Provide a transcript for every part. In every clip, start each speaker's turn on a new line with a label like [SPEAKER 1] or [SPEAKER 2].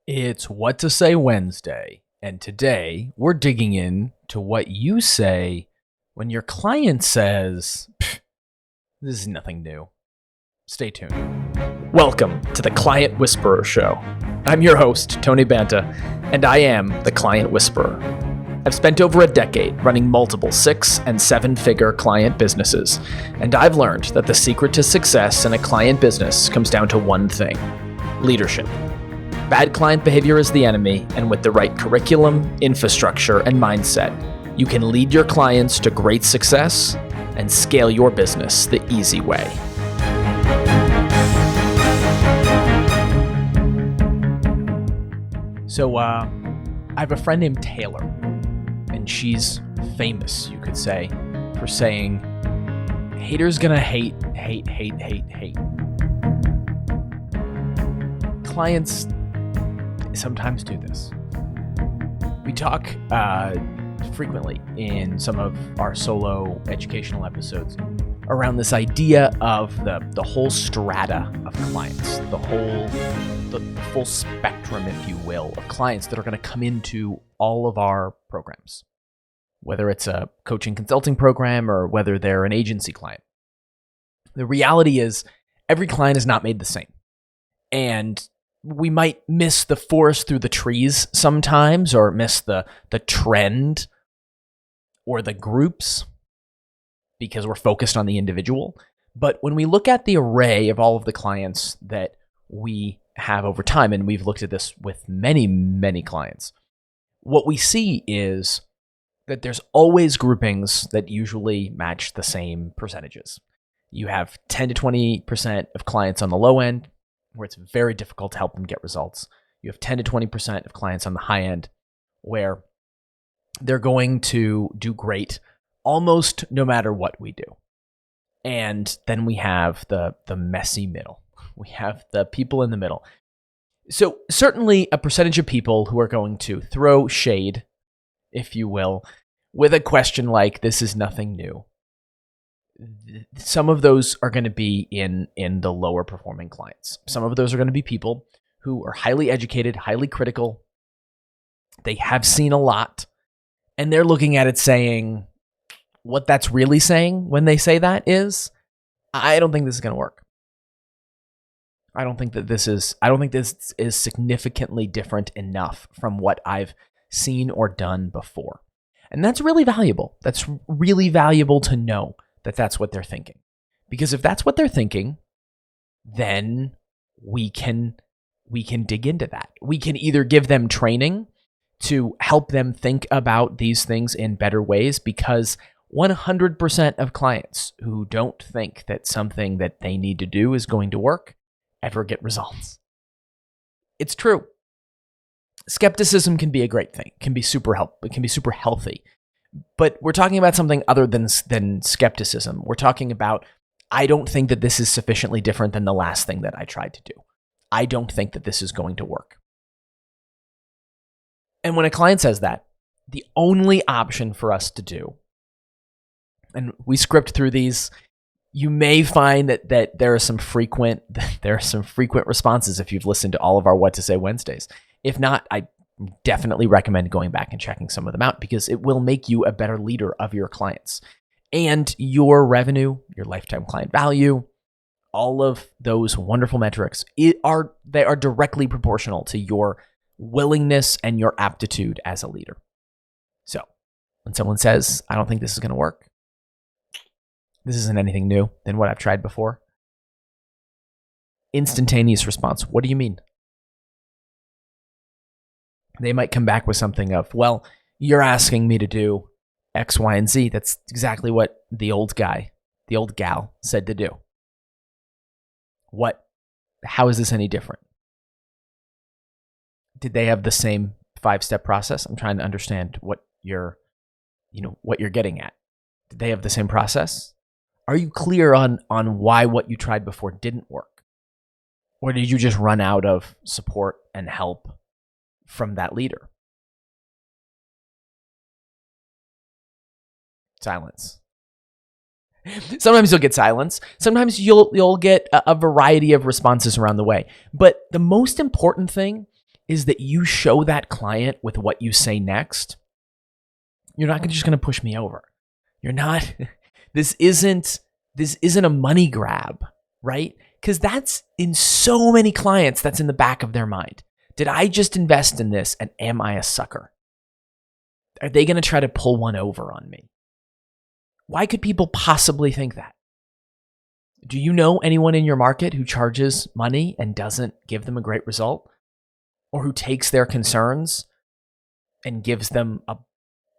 [SPEAKER 1] It's What to Say Wednesday, and today we're digging in to what you say when your client says, "This is nothing new." Stay tuned.
[SPEAKER 2] Welcome to the Client Whisperer Show. I'm your host, Tony Banta, and I am the Client Whisperer. I've spent over a decade running multiple 6- and 7-figure client businesses, and I've learned that the secret to success in a client business comes down to one thing: leadership. Bad client behavior is the enemy, and with the right curriculum, infrastructure, and mindset, you can lead your clients to great success and scale your business the easy way.
[SPEAKER 1] So, I have a friend named Taylor, and she's famous, you could say, for saying, haters gonna hate. Clients sometimes do this. We talk frequently in some of our solo educational episodes around this idea of the whole strata of clients, the full spectrum, if you will, of clients that are going to come into all of our programs, whether it's a coaching consulting program or whether they're an agency client. The reality is every client is not made the same. And we might miss the forest through the trees sometimes, or miss the trend or the groups because we're focused on the individual. But when we look at the array of all of the clients that we have over time, and we've looked at this with many, many clients, what we see is that there's always groupings that usually match the same percentages. You have 10 to 20% of clients on the low end, where it's very difficult to help them get results. You have 10 to 20% of clients on the high end, where they're going to do great almost no matter what we do. And then we have the messy middle. We have the people in the middle. So certainly a percentage of people who are going to throw shade, if you will, with a question like, "This is nothing new." Some of those are going to be in the lower performing clients. Some of those are going to be people who are highly educated, highly critical. They have seen a lot, and they're looking at it saying, what that's really saying when they say that is, I don't think this is going to work. I don't think this is significantly different enough from what I've seen or done before. And that's really valuable. That's really valuable to know that that's what they're thinking. Because if that's what they're thinking, then we can dig into that. We can either give them training to help them think about these things in better ways, because 100% of clients who don't think that something that they need to do is going to work ever get results. It's true. Skepticism can be a great thing. It can be super healthy. But we're talking about something other than skepticism. We're talking about, I don't think that this is sufficiently different than the last thing that I tried to do. I don't think that this is going to work. And when a client says that, the only option for us to do, and we script through these, you may find that there are some frequent responses if you've listened to all of our What to Say Wednesdays. If not, I definitely recommend going back and checking some of them out, because it will make you a better leader of your clients. And your revenue, your lifetime client value, all of those wonderful metrics, they are directly proportional to your willingness and your aptitude as a leader. So when someone says, "I don't think this is going to work," this isn't anything new than what I've tried before. Instantaneous response: "What do you mean?" They might come back with something of, "Well, you're asking me to do X, Y, and Z. That's exactly what the old gal said to do." How is this any different? Did they have the same 5-step process? I'm trying to understand what you're getting at. Did they have the same process? Are you clear on why what you tried before didn't work? Or did you just run out of support and help from that leader? Silence. Sometimes you'll get silence. Sometimes you'll get a variety of responses around the way. But the most important thing is that you show that client with what you say next, you're not just going to push me over. You're not, this isn't a money grab, right? Because that's in so many clients, that's in the back of their mind. Did I just invest in this and am I a sucker? Are they going to try to pull one over on me? Why could people possibly think that? Do you know anyone in your market who charges money and doesn't give them a great result? Or who takes their concerns and gives them a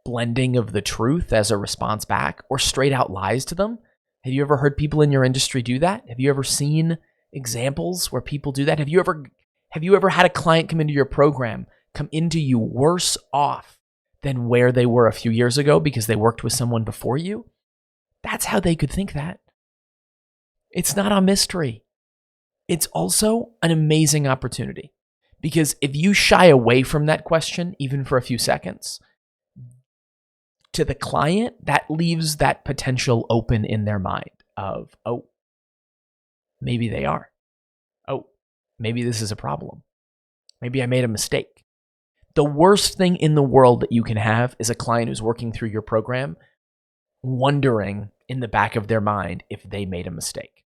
[SPEAKER 1] blending of the truth as a response back, or straight out lies to them? Have you ever heard people in your industry do that? Have you ever seen examples where people do that? Have you ever had a client come into your program, come into you worse off than where they were a few years ago because they worked with someone before you? That's how they could think that. It's not a mystery. It's also an amazing opportunity, because if you shy away from that question, even for a few seconds, to the client, that leaves that potential open in their mind of, oh, maybe they are. Oh, maybe this is a problem. Maybe I made a mistake. The worst thing in the world that you can have is a client who's working through your program wondering in the back of their mind if they made a mistake.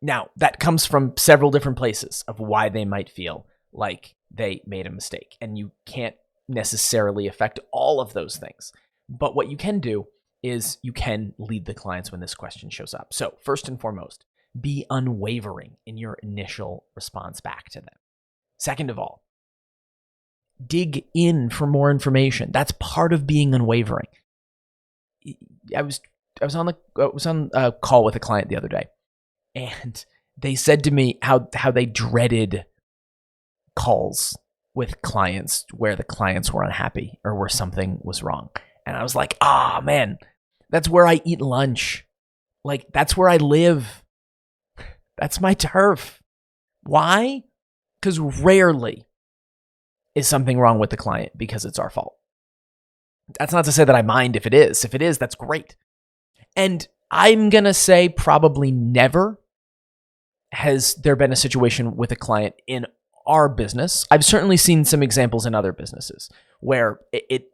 [SPEAKER 1] Now, that comes from several different places of why they might feel like they made a mistake, and you can't necessarily affect all of those things. But what you can do is you can lead the clients when this question shows up. So first and foremost, be unwavering in your initial response back to them. Second of all, dig in for more information. That's part of being unwavering. I was on a call with a client the other day, and they said to me how they dreaded calls with clients where the clients were unhappy or where something was wrong. And I was like, man, that's where I eat lunch. Like, that's where I live. That's my turf. Why? Because rarely is something wrong with the client because it's our fault. That's not to say that I mind if it is. If it is, that's great. And I'm going to say probably never has there been a situation with a client in our business. I've certainly seen some examples in other businesses where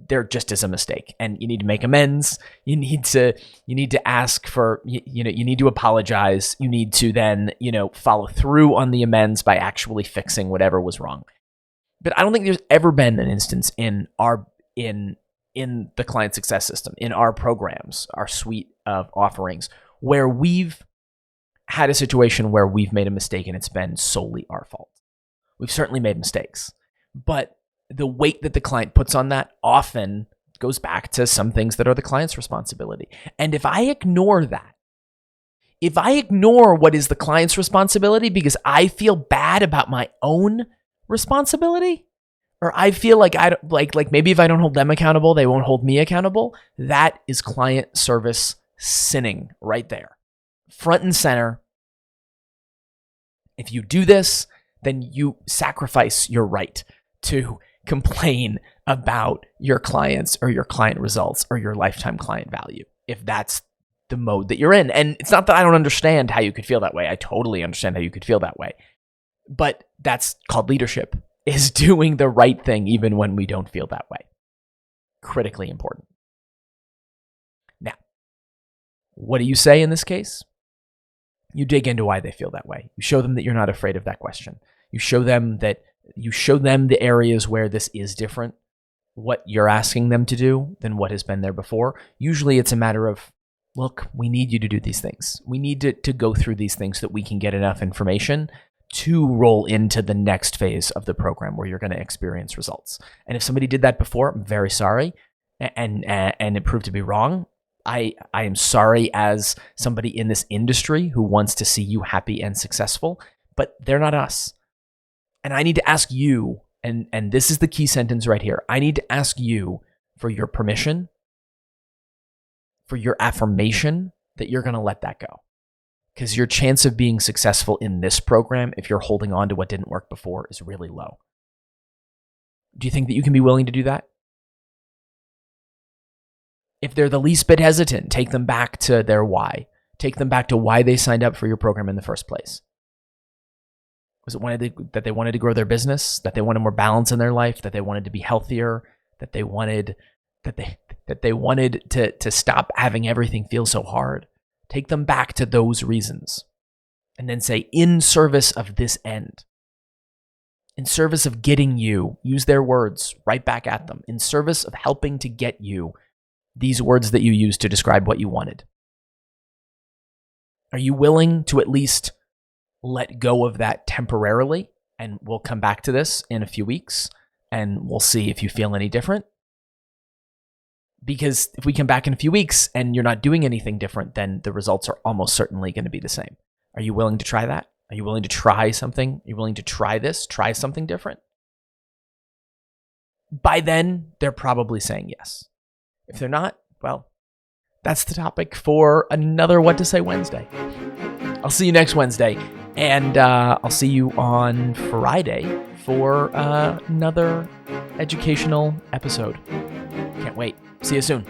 [SPEAKER 1] there just is a mistake and you need to make amends. You need to ask for, you need to apologize. You need to then, follow through on the amends by actually fixing whatever was wrong. But I don't think there's ever been an instance in the client success system, in our programs, our suite of offerings, where we've had a situation where we've made a mistake and it's been solely our fault. We've certainly made mistakes, but the weight that the client puts on that often goes back to some things that are the client's responsibility. And if I ignore that, if I ignore what is the client's responsibility because I feel bad about my own responsibility, or I feel like maybe if I don't hold them accountable, they won't hold me accountable, that is client service sinning right there. Front and center. If you do this, then you sacrifice your right to complain about your clients or your client results or your lifetime client value, if that's the mode that you're in. And it's not that I don't understand how you could feel that way. I totally understand how you could feel that way. But that's called leadership, is doing the right thing even when we don't feel that way. Critically important. Now, what do you say in this case? You dig into why they feel that way. You show them that you're not afraid of that question. You show them the areas where this is different, what you're asking them to do than what has been there before. Usually it's a matter of, look, we need you to do these things. We need to go through these things so that we can get enough information to roll into the next phase of the program where you're going to experience results. And if somebody did that before, I'm very sorry, and it proved to be wrong. I am sorry as somebody in this industry who wants to see you happy and successful, but they're not us. And I need to ask you, and this is the key sentence right here, I need to ask you for your permission, for your affirmation that you're going to let that go. Because your chance of being successful in this program, if you're holding on to what didn't work before, is really low. Do you think that you can be willing to do that? If they're the least bit hesitant, take them back to their why. Take them back to why they signed up for your program in the first place. Was it that they wanted to grow their business, that they wanted more balance in their life, that they wanted to be healthier, that they wanted to stop having everything feel so hard? Take them back to those reasons and then say, in service of this end, in service of getting you, use their words right back at them, in service of helping to get you these words that you used to describe what you wanted. Are you willing to at least let go of that temporarily? And we'll come back to this in a few weeks and we'll see if you feel any different. Because if we come back in a few weeks and you're not doing anything different, then the results are almost certainly going to be the same. Are you willing to try that? Are you willing to try something? Are you willing to try this? Try something different? By then, they're probably saying yes. If they're not, well, that's the topic for another What to Say Wednesday. I'll see you next Wednesday, and I'll see you on Friday for another educational episode. Can't wait. See you soon.